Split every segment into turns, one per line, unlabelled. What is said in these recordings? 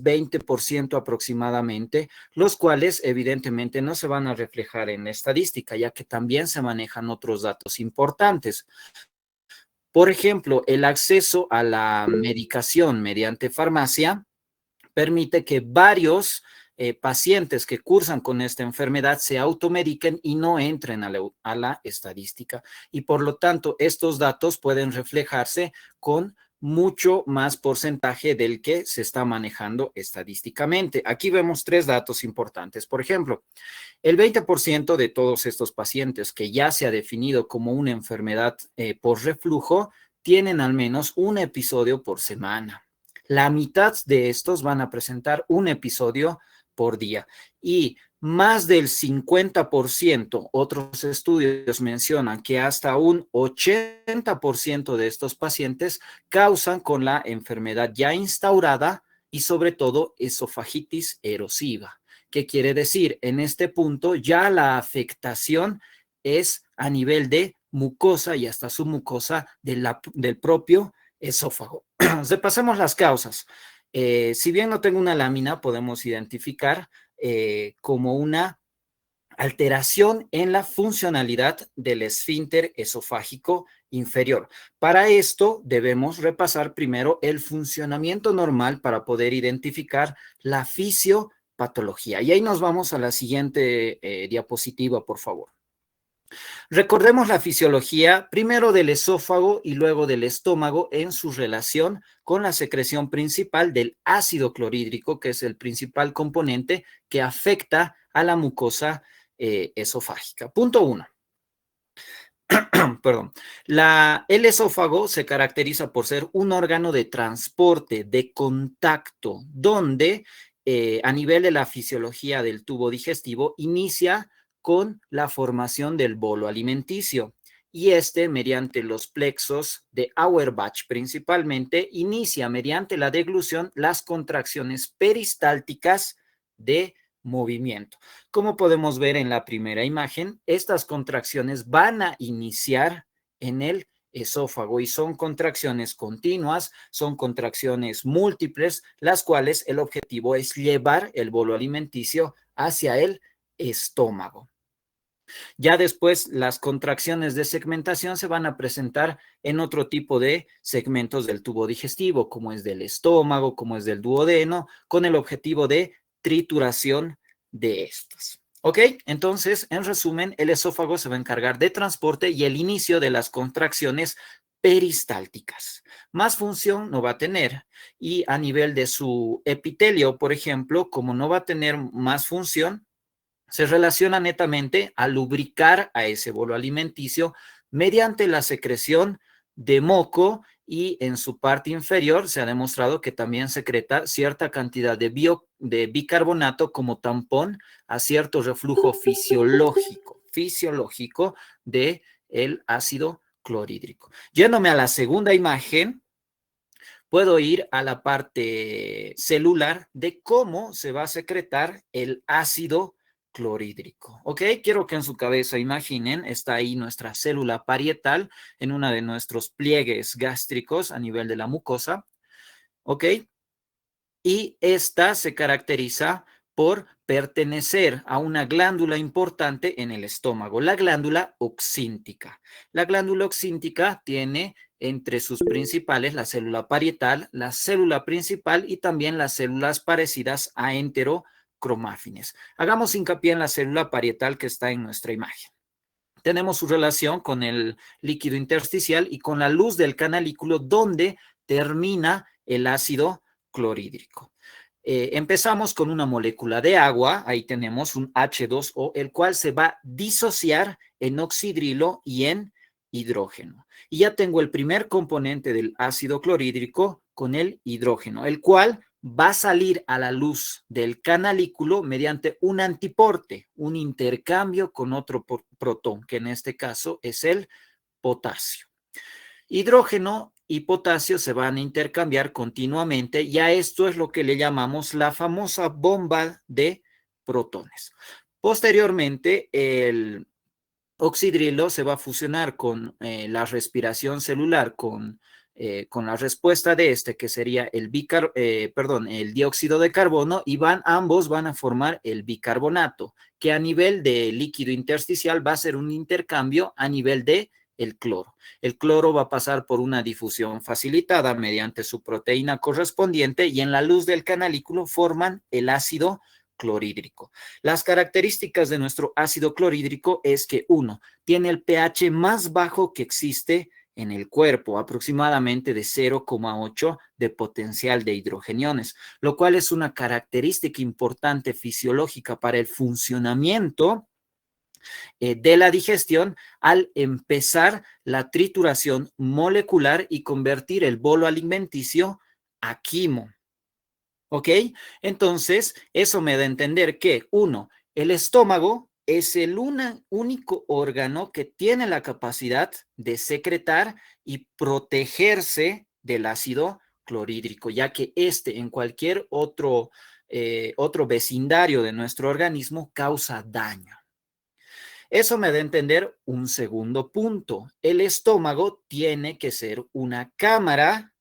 20% aproximadamente, los cuales evidentemente no se van a reflejar en la estadística, ya que también se manejan otros datos importantes. Por ejemplo, el acceso a la medicación mediante farmacia permite que varios pacientes que cursan con esta enfermedad se automediquen y no entren a la estadística. Y por lo tanto, estos datos pueden reflejarse con mucho más porcentaje del que se está manejando estadísticamente. Aquí vemos 3 datos importantes. Por ejemplo, el 20% de todos estos pacientes que ya se ha definido como una enfermedad por reflujo tienen al menos un episodio por semana. La mitad de estos van a presentar un episodio por día y más del 50%, otros estudios mencionan que hasta un 80% de estos pacientes causan con la enfermedad ya instaurada y sobre todo esofagitis erosiva. ¿Qué quiere decir? En este punto ya la afectación es a nivel de mucosa y hasta submucosa del propio esófago. Repasemos las causas. Si bien no tengo una lámina, podemos identificar como una alteración en la funcionalidad del esfínter esofágico inferior. Para esto debemos repasar primero el funcionamiento normal para poder identificar la fisiopatología. Y ahí nos vamos a la siguiente diapositiva, por favor. Recordemos la fisiología primero del esófago y luego del estómago en su relación con la secreción principal del ácido clorhídrico, que es el principal componente que afecta a la mucosa esofágica. Punto 1. Perdón. El esófago se caracteriza por ser un órgano de transporte, de contacto, donde a nivel de la fisiología del tubo digestivo inicia con la formación del bolo alimenticio y mediante los plexos de Auerbach principalmente, inicia mediante la deglución las contracciones peristálticas de movimiento. Como podemos ver en la primera imagen, estas contracciones van a iniciar en el esófago y son contracciones continuas, son contracciones múltiples, las cuales el objetivo es llevar el bolo alimenticio hacia el estómago. Ya después las contracciones de segmentación se van a presentar en otro tipo de segmentos del tubo digestivo, como es del estómago, como es del duodeno, con el objetivo de trituración de estos. ¿Ok? Entonces, en resumen, el esófago se va a encargar de transporte y el inicio de las contracciones peristálticas. Más función no va a tener y a nivel de su epitelio, por ejemplo, como no va a tener más función, se relaciona netamente a lubricar a ese bolo alimenticio mediante la secreción de moco y en su parte inferior se ha demostrado que también secreta cierta cantidad de bicarbonato como tampón a cierto reflujo fisiológico del ácido clorhídrico. Yéndome a la segunda imagen, puedo ir a la parte celular de cómo se va a secretar el ácido clorhídrico. ¿Ok? Quiero que en su cabeza imaginen, está ahí nuestra célula parietal en uno de nuestros pliegues gástricos a nivel de la mucosa. ¿Ok? Y esta se caracteriza por pertenecer a una glándula importante en el estómago, la glándula oxíntica. La glándula oxíntica tiene entre sus principales la célula parietal, la célula principal y también las células parecidas a enterocromáfines. Hagamos hincapié en la célula parietal que está en nuestra imagen. Tenemos su relación con el líquido intersticial y con la luz del canalículo donde termina el ácido clorhídrico. Empezamos con una molécula de agua, ahí tenemos un H2O, el cual se va a disociar en oxidrilo y en hidrógeno. Y ya tengo el primer componente del ácido clorhídrico con el hidrógeno, el cual va a salir a la luz del canalículo mediante un antiporte, un intercambio con otro protón, que en este caso es el potasio. Hidrógeno y potasio se van a intercambiar continuamente y a esto es lo que le llamamos la famosa bomba de protones. Posteriormente, el oxidrilo se va a fusionar con la respiración celular, con con la respuesta de este, que sería el el dióxido de carbono, y ambos van a formar el bicarbonato, que a nivel de líquido intersticial va a ser un intercambio a nivel de el cloro. El cloro va a pasar por una difusión facilitada mediante su proteína correspondiente y en la luz del canalículo forman el ácido clorhídrico. Las características de nuestro ácido clorhídrico es que, uno, tiene el pH más bajo que existe en el cuerpo, aproximadamente de 0,8 de potencial de hidrogeniones, lo cual es una característica importante fisiológica para el funcionamiento de la digestión al empezar la trituración molecular y convertir el bolo alimenticio a quimo. ¿Ok? Entonces, eso me da a entender que, uno, el estómago es el único órgano que tiene la capacidad de secretar y protegerse del ácido clorhídrico, ya que este en cualquier otro vecindario de nuestro organismo causa daño. Eso me da a entender un segundo punto. El estómago tiene que ser una cámara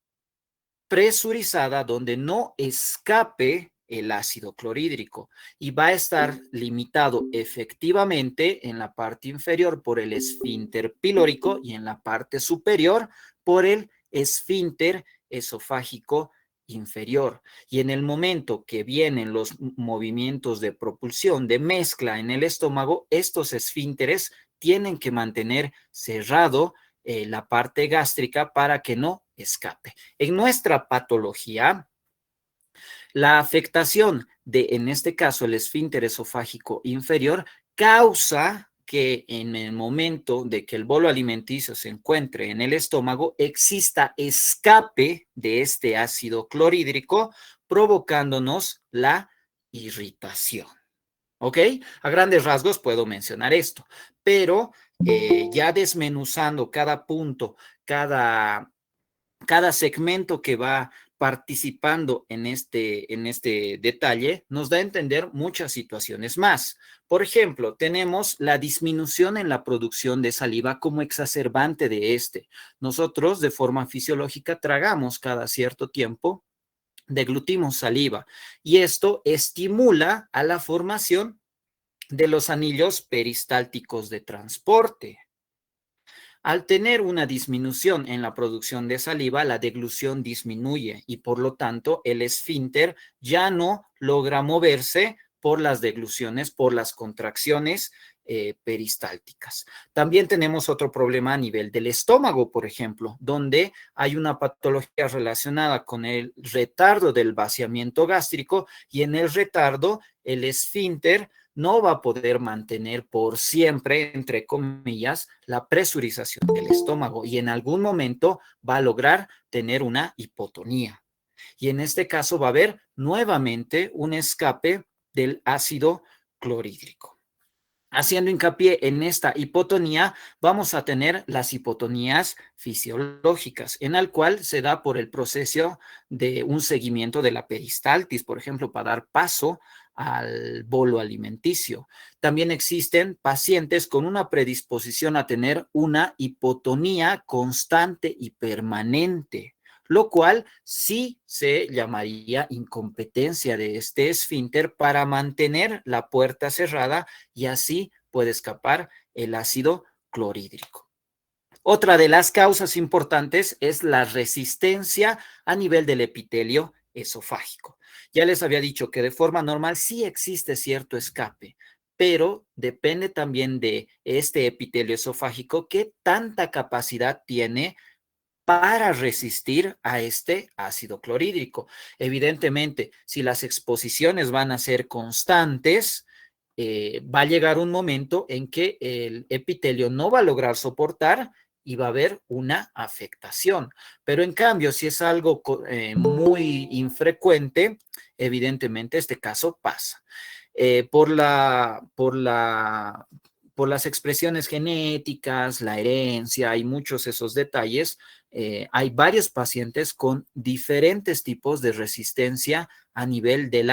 presurizada donde no escape el ácido clorhídrico y va a estar limitado efectivamente en la parte inferior por el esfínter pilórico y en la parte superior por el esfínter esofágico inferior. Y en el momento que vienen los movimientos de propulsión, de mezcla en el estómago, estos esfínteres tienen que mantener cerrado la parte gástrica para que no escape. En nuestra patología, la afectación de, en este caso, el esfínter esofágico inferior causa que en el momento de que el bolo alimenticio se encuentre en el estómago, exista escape de este ácido clorhídrico, provocándonos la irritación. ¿Ok? A grandes rasgos puedo mencionar esto, pero ya desmenuzando cada punto, cada segmento que va participando en este detalle, nos da a entender muchas situaciones más. Por ejemplo, tenemos la disminución en la producción de saliva como exacerbante de este. Nosotros, de forma fisiológica, tragamos cada cierto tiempo, deglutimos saliva, y esto estimula a la formación de los anillos peristálticos de transporte. Al tener una disminución en la producción de saliva, la deglución disminuye y por lo tanto el esfínter ya no logra moverse por las degluciones, por las contracciones peristálticas. También tenemos otro problema a nivel del estómago, por ejemplo, donde hay una patología relacionada con el retardo del vaciamiento gástrico y en el retardo el esfínter no va a poder mantener por siempre, entre comillas, la presurización del estómago y en algún momento va a lograr tener una hipotonía. Y en este caso va a haber nuevamente un escape del ácido clorhídrico. Haciendo hincapié en esta hipotonía, vamos a tener las hipotonías fisiológicas, en el cual se da por el proceso de un seguimiento de la peristaltis, por ejemplo, para dar paso al bolo alimenticio. También existen pacientes con una predisposición a tener una hipotonía constante y permanente, lo cual sí se llamaría incompetencia de este esfínter para mantener la puerta cerrada y así puede escapar el ácido clorhídrico. Otra de las causas importantes es la resistencia a nivel del epitelio esofágico. Ya les había dicho que de forma normal sí existe cierto escape, pero depende también de este epitelio esofágico qué tanta capacidad tiene para resistir a este ácido clorhídrico. Evidentemente, si las exposiciones van a ser constantes, va a llegar un momento en que el epitelio no va a lograr soportar y va a haber una afectación. Pero en cambio, si es algo muy infrecuente, evidentemente este caso pasa. Por las expresiones genéticas, la herencia y muchos esos detalles, hay varios pacientes con diferentes tipos de resistencia a nivel de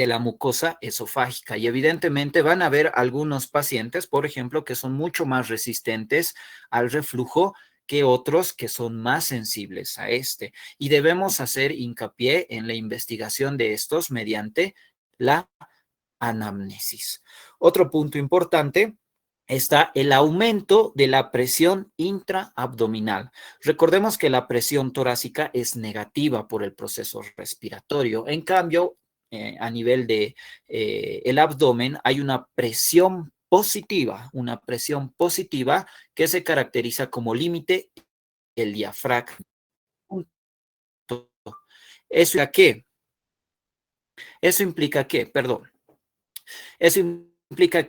la mucosa esofágica y evidentemente van a haber algunos pacientes, por ejemplo, que son mucho más resistentes al reflujo que otros que son más sensibles a este. Y debemos hacer hincapié en la investigación de estos mediante la anamnesis. Otro punto importante está el aumento de la presión intraabdominal. Recordemos que la presión torácica es negativa por el proceso respiratorio. En cambio, a nivel de el abdomen hay una presión positiva que se caracteriza como límite el diafragma. ¿Eso implica qué? Eso implica qué, perdón. Eso implica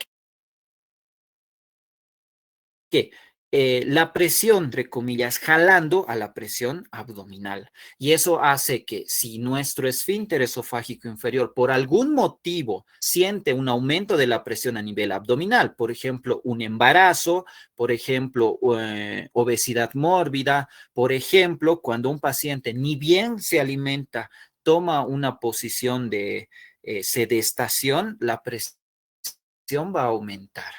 que la presión, entre comillas, jalando a la presión abdominal. Y eso hace que si nuestro esfínter esofágico inferior por algún motivo siente un aumento de la presión a nivel abdominal, por ejemplo, un embarazo, por ejemplo, obesidad mórbida, por ejemplo, cuando un paciente ni bien se alimenta, toma una posición de sedestación, la presión va a aumentar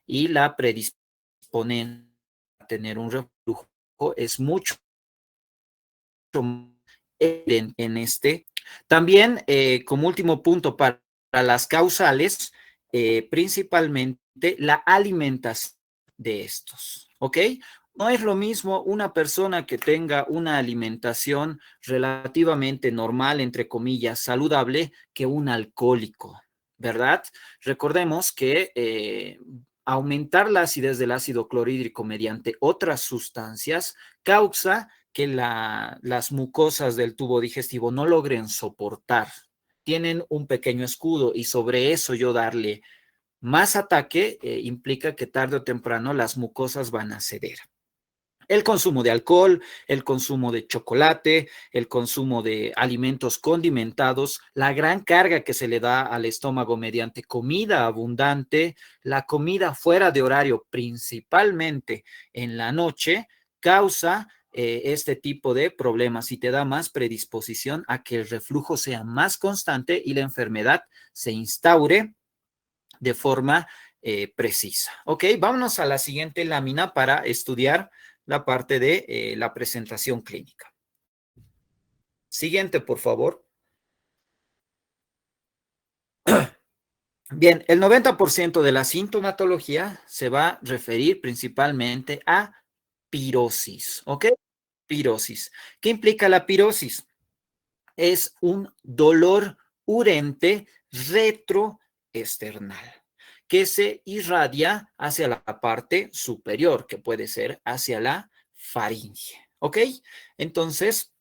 y la predisponen a tener un reflujo es mucho en este. También, como último punto para las causales, principalmente la alimentación de estos, ¿ok? No es lo mismo una persona que tenga una alimentación relativamente normal, entre comillas, saludable, que un alcohólico, ¿verdad? Recordemos que aumentar la acidez del ácido clorhídrico mediante otras sustancias causa que las mucosas del tubo digestivo no logren soportar. Tienen un pequeño escudo y sobre eso yo darle más ataque implica que tarde o temprano las mucosas van a ceder. El consumo de alcohol, el consumo de chocolate, el consumo de alimentos condimentados, la gran carga que se le da al estómago mediante comida abundante, la comida fuera de horario, principalmente en la noche, causa este tipo de problemas y te da más predisposición a que el reflujo sea más constante y la enfermedad se instaure de forma precisa. Ok, vámonos a la siguiente lámina para estudiar la parte de la presentación clínica. Siguiente, por favor. Bien, el 90% de la sintomatología se va a referir principalmente a pirosis, ¿ok? Pirosis. ¿Qué implica la pirosis? Es un dolor urente retroesternal que se irradia hacia la parte superior, que puede ser hacia la faringe, ¿ok? Entonces,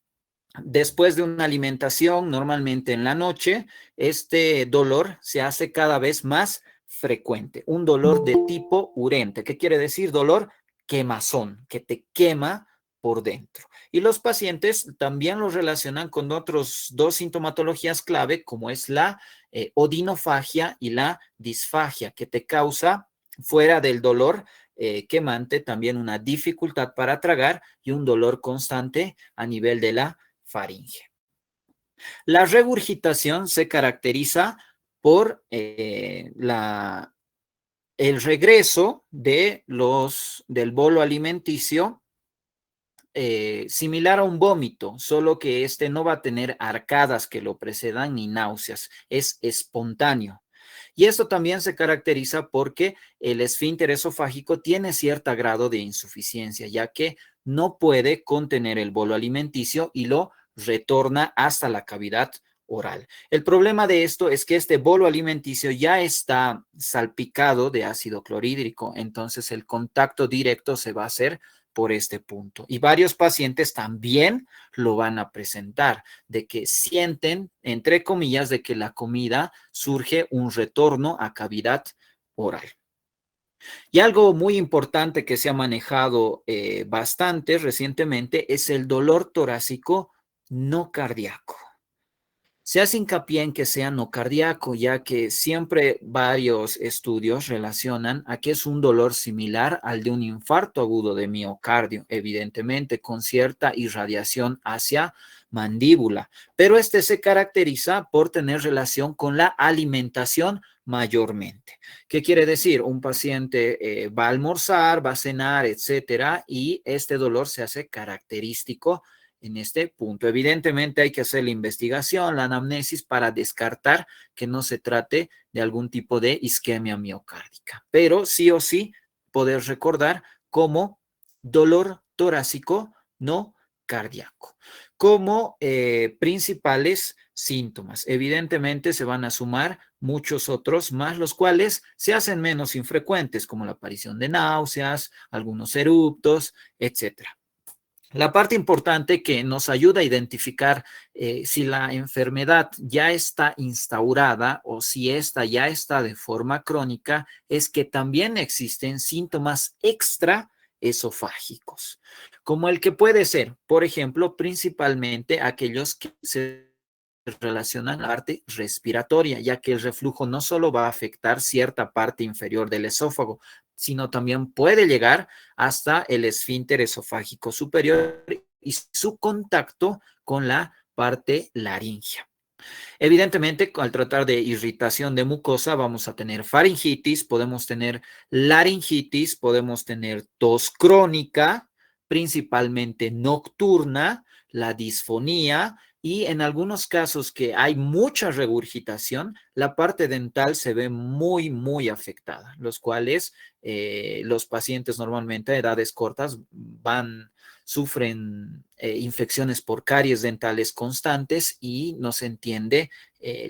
después de una alimentación, normalmente en la noche, este dolor se hace cada vez más frecuente. Un dolor de tipo urente. ¿Qué quiere decir? Dolor quemazón, que te quema por dentro. Y los pacientes también lo relacionan con otros dos sintomatologías clave, como es la odinofagia y la disfagia, que te causa, fuera del dolor quemante, también una dificultad para tragar y un dolor constante a nivel de la faringe. La regurgitación se caracteriza por el regreso del bolo alimenticio similar a un vómito, solo que este no va a tener arcadas que lo precedan ni náuseas, es espontáneo. Y esto también se caracteriza porque el esfínter esofágico tiene cierto grado de insuficiencia, ya que no puede contener el bolo alimenticio y lo retorna hasta la cavidad oral. El problema de esto es que este bolo alimenticio ya está salpicado de ácido clorhídrico, entonces el contacto directo se va a hacer por este punto. Y varios pacientes también lo van a presentar, de que sienten, entre comillas, de que la comida surge un retorno a cavidad oral. Y algo muy importante que se ha manejado bastante recientemente es el dolor torácico no cardíaco. Se hace hincapié en que sea no cardíaco, ya que siempre varios estudios relacionan a que es un dolor similar al de un infarto agudo de miocardio, evidentemente con cierta irradiación hacia mandíbula, pero este se caracteriza por tener relación con la alimentación mayormente. ¿Qué quiere decir? Un paciente va a almorzar, va a cenar, etcétera, y este dolor se hace característico en este punto. Evidentemente hay que hacer la investigación, la anamnesis para descartar que no se trate de algún tipo de isquemia miocárdica, pero sí o sí poder recordar como dolor torácico no cardíaco. Como principales síntomas, evidentemente se van a sumar muchos otros más, los cuales se hacen menos infrecuentes, como la aparición de náuseas, algunos eruptos, etcétera. La parte importante que nos ayuda a identificar si la enfermedad ya está instaurada o si esta ya está de forma crónica es que también existen síntomas extraesofágicos, como el que puede ser, por ejemplo, principalmente aquellos que se relacionan a la parte respiratoria, ya que el reflujo no solo va a afectar cierta parte inferior del esófago, sino también puede llegar hasta el esfínter esofágico superior y su contacto con la parte laringea. Evidentemente, al tratar de irritación de mucosa, vamos a tener faringitis, podemos tener laringitis, podemos tener tos crónica, principalmente nocturna, la disfonía y en algunos casos que hay mucha regurgitación, la parte dental se ve muy, muy afectada, los cuales los pacientes normalmente a edades cortas sufren infecciones por caries dentales constantes y no se entiende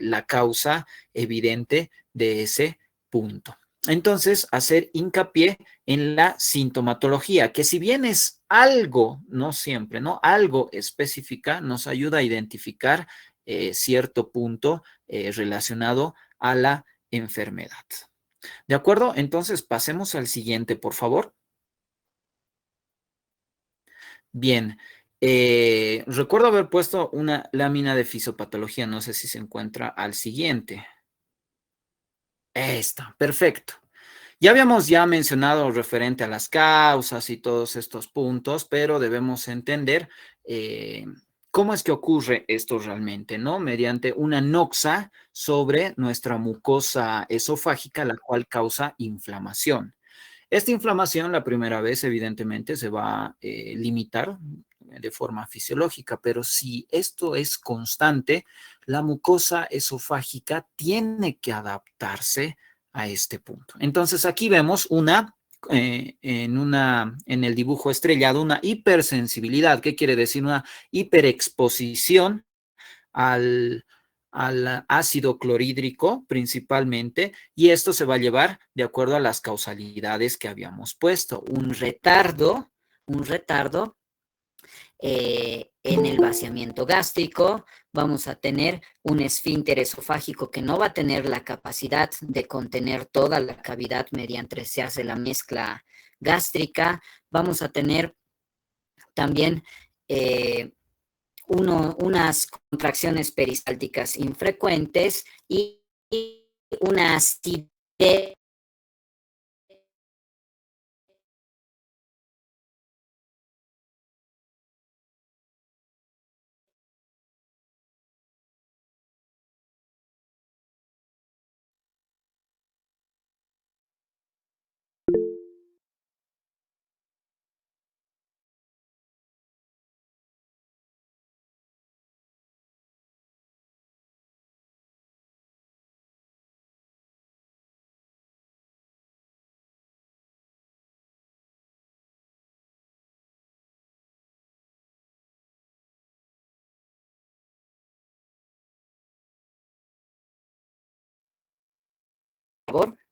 la causa evidente de ese punto. Entonces, hacer hincapié en la sintomatología, que si bien es algo, no siempre, ¿no? Algo específica, nos ayuda a identificar cierto punto relacionado a la enfermedad. ¿De acuerdo? Entonces, pasemos al siguiente, por favor. Bien, recuerdo haber puesto una lámina de fisiopatología, no sé si se encuentra al siguiente. Esta, perfecto. Ya habíamos mencionado referente a las causas y todos estos puntos, pero debemos entender cómo es que ocurre esto realmente, ¿no? Mediante una noxa sobre nuestra mucosa esofágica, la cual causa inflamación. Esta inflamación, la primera vez, evidentemente, se va a limitar de forma fisiológica, pero si esto es constante, la mucosa esofágica tiene que adaptarse a este punto. Entonces, aquí vemos en el dibujo estrellado, una hipersensibilidad. ¿Qué quiere decir? Una hiperexposición al, al ácido clorhídrico principalmente, y esto se va a llevar de acuerdo a las causalidades que habíamos puesto. Un retardo en el vaciamiento gástrico, vamos a tener un esfínter esofágico que no va a tener la capacidad de contener toda la cavidad mediante se hace la mezcla gástrica, vamos a tener también unas contracciones peristálticas infrecuentes y una acidez por favor.